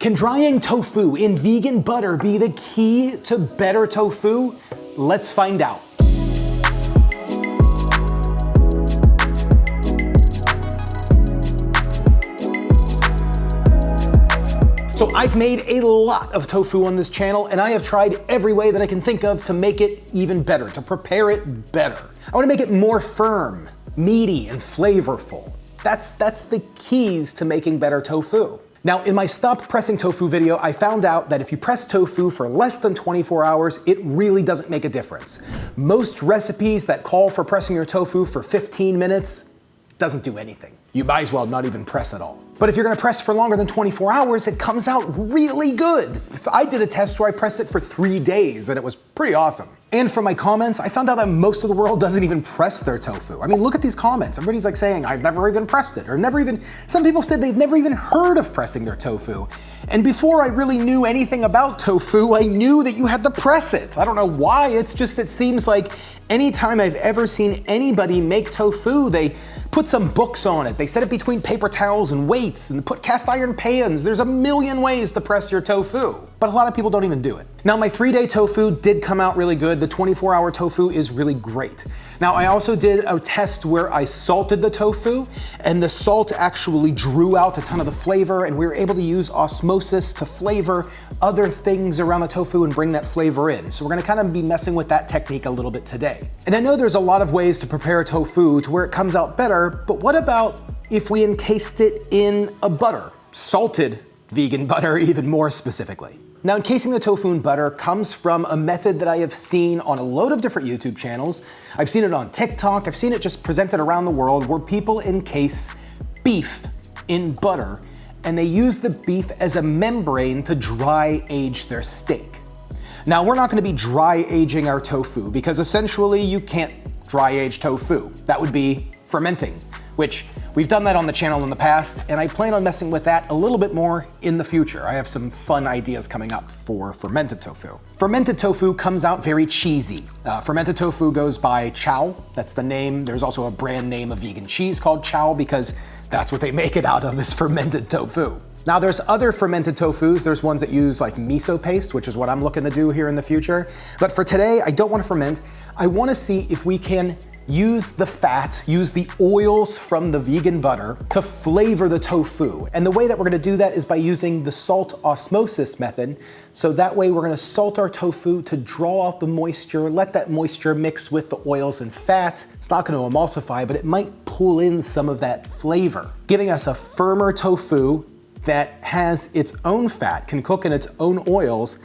Can drying tofu in vegan butter be the key to better tofu? Let's find out. So I've made a lot of tofu on this channel, and I have tried every way that I can think of to make it even better, to prepare it better. I want to make it more firm, meaty, and flavorful. That's the keys to making better tofu. Now, in my Stop Pressing Tofu video, I found out that if you press tofu for less than 24 hours, it really doesn't make a difference. Most recipes that call for pressing your tofu for 15 minutes doesn't do anything. You might as well not even press at all. But if you're gonna press for longer than 24 hours, it comes out really good. I did a test where I pressed it for 3 days and it was pretty awesome. And from my comments, I found out that most of the world doesn't even press their tofu. I mean, look at these comments. Everybody's like saying, I've never even pressed it, or some people said they've never even heard of pressing their tofu. And before I really knew anything about tofu, I knew that you had to press it. I don't know why, it seems like anytime I've ever seen anybody make tofu, they put some books on it. They set it between paper towels and weights and put cast iron pans. There's a million ways to press your tofu, but a lot of people don't even do it. Now, my 3-day tofu did come out really good. The 24-hour tofu is really great. Now, I also did a test where I salted the tofu, and the salt actually drew out a ton of the flavor, and we were able to use osmosis to flavor other things around the tofu and bring that flavor in. So we're gonna kind of be messing with that technique a little bit today. And I know there's a lot of ways to prepare tofu to where it comes out better, but what about if we encased it in a butter? Salted vegan butter, even more specifically. Now, encasing the tofu in butter comes from a method that I have seen on a load of different YouTube channels. I've seen it on TikTok, I've seen it just presented around the world where people encase beef in butter and they use the beef as a membrane to dry age their steak. Now, we're not gonna be dry aging our tofu because essentially you can't dry age tofu. That would be fermenting, which we've done that on the channel in the past, and I plan on messing with that a little bit more in the future. I have some fun ideas coming up for fermented tofu. Fermented tofu comes out very cheesy. Fermented tofu goes by Chow, that's the name. There's also a brand name of vegan cheese called Chow because that's what they make it out of, is fermented tofu. Now, there's other fermented tofus. There's ones that use like miso paste, which is what I'm looking to do here in the future. But for today, I don't want to ferment. I want to see if we can use the fat, use the oils from the vegan butter to flavor the tofu. And the way that we're gonna do that is by using the salt osmosis method. So that way we're gonna salt our tofu to draw out the moisture, let that moisture mix with the oils and fat. It's not gonna emulsify, but it might pull in some of that flavor, giving us a firmer tofu that has its own fat, can cook in its own oils,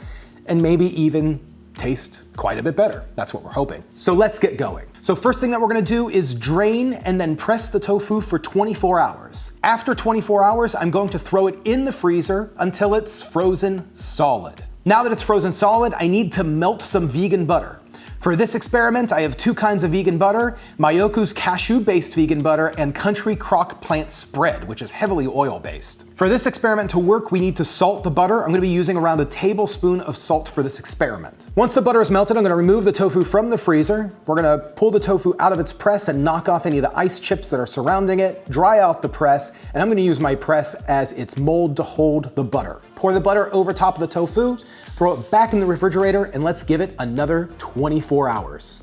and maybe even taste quite a bit better. That's what we're hoping. So let's get going. So first thing that we're gonna do is drain and then press the tofu for 24 hours. After 24 hours, I'm going to throw it in the freezer until it's frozen solid. Now that it's frozen solid, I need to melt some vegan butter. For this experiment, I have 2 kinds of vegan butter, Mayoku's cashew-based vegan butter and Country Crock plant spread, which is heavily oil-based. For this experiment to work, we need to salt the butter. I'm gonna be using around a tablespoon of salt for this experiment. Once the butter is melted, I'm gonna remove the tofu from the freezer. We're gonna pull the tofu out of its press and knock off any of the ice chips that are surrounding it, dry out the press, and I'm gonna use my press as its mold to hold the butter. Pour the butter over top of the tofu, throw it back in the refrigerator, and let's give it another 24 hours.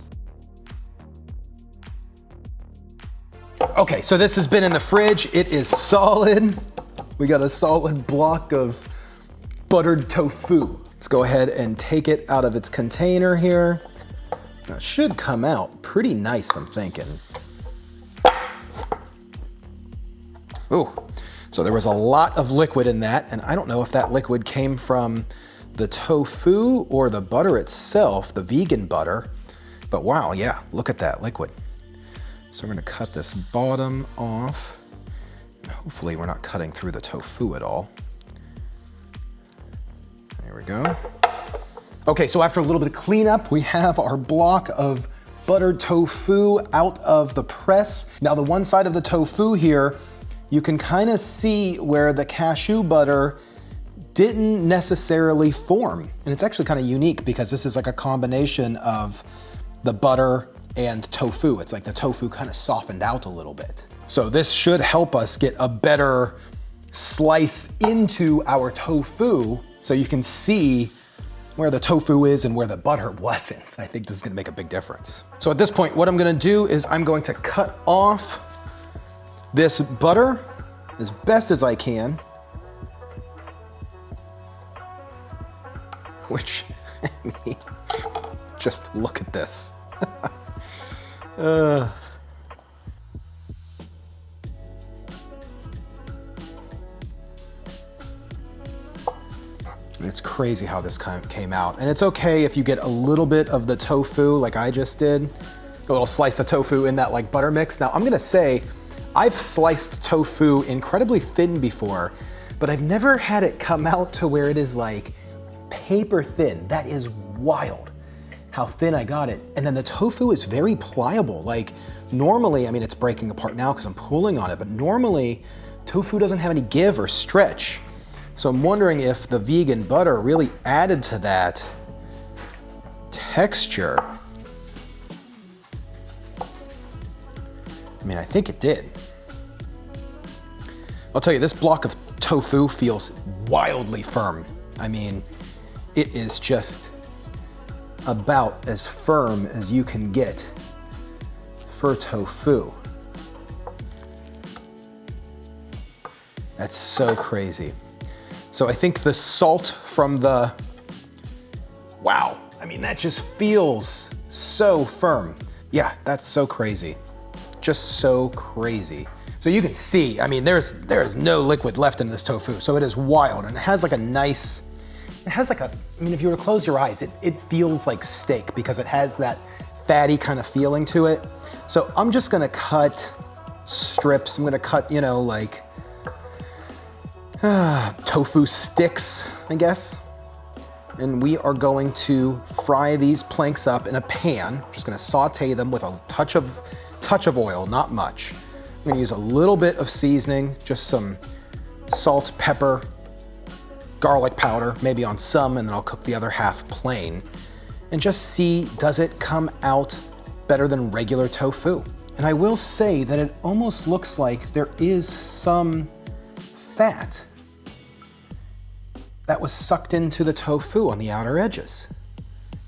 Okay, so this has been in the fridge. It is solid. We got a solid block of buttered tofu. Let's go ahead and take it out of its container here. Now, it should come out pretty nice, I'm thinking. Ooh, so there was a lot of liquid in that, and I don't know if that liquid came from the tofu or the butter itself, the vegan butter, but wow, yeah, look at that liquid. So we're gonna cut this bottom off. Hopefully we're not cutting through the tofu at all. There we go. Okay, so after a little bit of cleanup, we have our block of buttered tofu out of the press. Now the one side of the tofu here, you can kind of see where the cashew butter didn't necessarily form. And it's actually kind of unique because this is like a combination of the butter and tofu. It's like the tofu kind of softened out a little bit. So this should help us get a better slice into our tofu so you can see where the tofu is and where the butter wasn't. I think this is gonna make a big difference. So at this point, what I'm gonna do is I'm going to cut off this butter as best as I can, which, I mean, just look at this. It's crazy how this came out. And it's okay if you get a little bit of the tofu like I just did, a little slice of tofu in that like butter mix. Now I'm gonna say, I've sliced tofu incredibly thin before, but I've never had it come out to where it is like paper thin. That is wild how thin I got it. And then the tofu is very pliable. Like normally, I mean, it's breaking apart now because I'm pulling on it, but normally tofu doesn't have any give or stretch. So I'm wondering if the vegan butter really added to that texture. I mean, I think it did. I'll tell you, this block of tofu feels wildly firm. I mean, it is just about as firm as you can get for tofu. That's so crazy. So I think the salt from the, wow, I mean, that just feels so firm. Yeah, that's so crazy. Just so crazy. So you can see, I mean, there's no liquid left in this tofu, so it is wild, and it has like a nice, it has like a, I mean, if you were to close your eyes, it feels like steak because it has that fatty kind of feeling to it. So I'm just gonna cut strips. I'm gonna cut, you know, like tofu sticks, I guess. And we are going to fry these planks up in a pan. Just gonna saute them with a touch of oil, not much. I'm gonna use a little bit of seasoning, just some salt, pepper, garlic powder, maybe on some, and then I'll cook the other half plain. And just see, does it come out better than regular tofu? And I will say that it almost looks like there is some fat that was sucked into the tofu on the outer edges.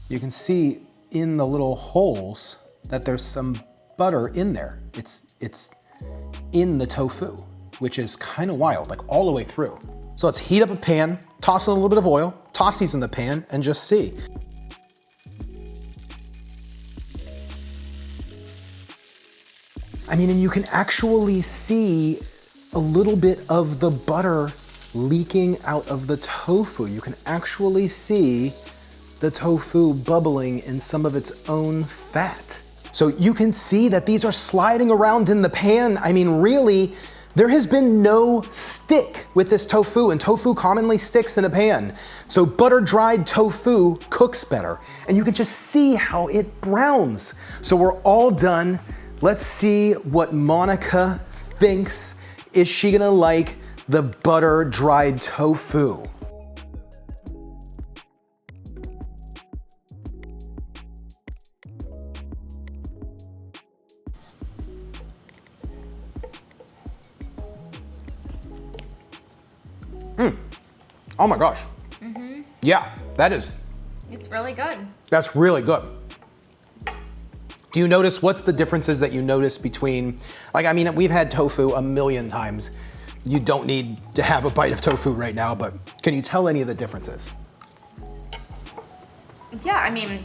You can see in the little holes that there's some butter in there. It's in the tofu, which is kind of wild, like all the way through. So let's heat up a pan, toss in a little bit of oil, toss these in the pan, and just see. I mean, and you can actually see a little bit of the butter leaking out of the tofu. You can actually see the tofu bubbling in some of its own fat. So you can see that these are sliding around in the pan. I mean, really, there has been no stick with this tofu, and tofu commonly sticks in a pan. So butter-dried tofu cooks better, and you can just see how it browns. So we're all done. Let's see what Monica thinks. Is she gonna like the butter-dried tofu? Oh my gosh. Mm-hmm. Yeah, it's really good. That's really good. Do you notice, what's the differences that you notice between, like, I mean, we've had tofu a million times. You don't need to have a bite of tofu right now, but can you tell any of the differences? Yeah, I mean,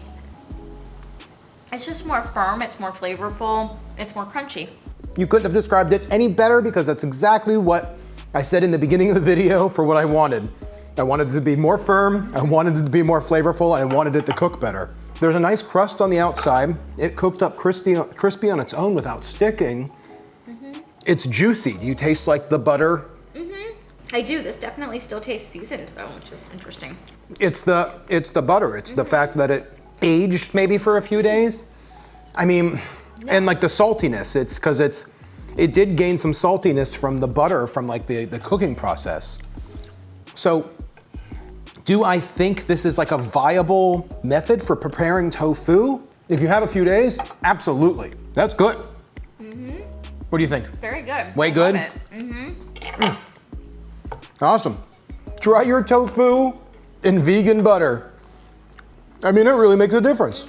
it's just more firm, it's more flavorful, it's more crunchy. You couldn't have described it any better, because that's exactly what I said in the beginning of the video for what I wanted. I wanted it to be more firm, I wanted it to be more flavorful, and I wanted it to cook better. There's a nice crust on the outside. It cooked up crispy on its own without sticking. Mm-hmm. It's juicy. Do you taste like the butter? Mm-hmm. I do. This definitely still tastes seasoned though, which is interesting. It's the butter. It's the fact that it aged maybe for a few days. I mean, yeah. And like the saltiness, it's because it did gain some saltiness from the butter from like the cooking process. So, do I think this is like a viable method for preparing tofu? If you have a few days, absolutely. That's good. Mm-hmm. What do you think? Very good. Way good? Mm-hmm. Awesome. Try your tofu in vegan butter. I mean, it really makes a difference.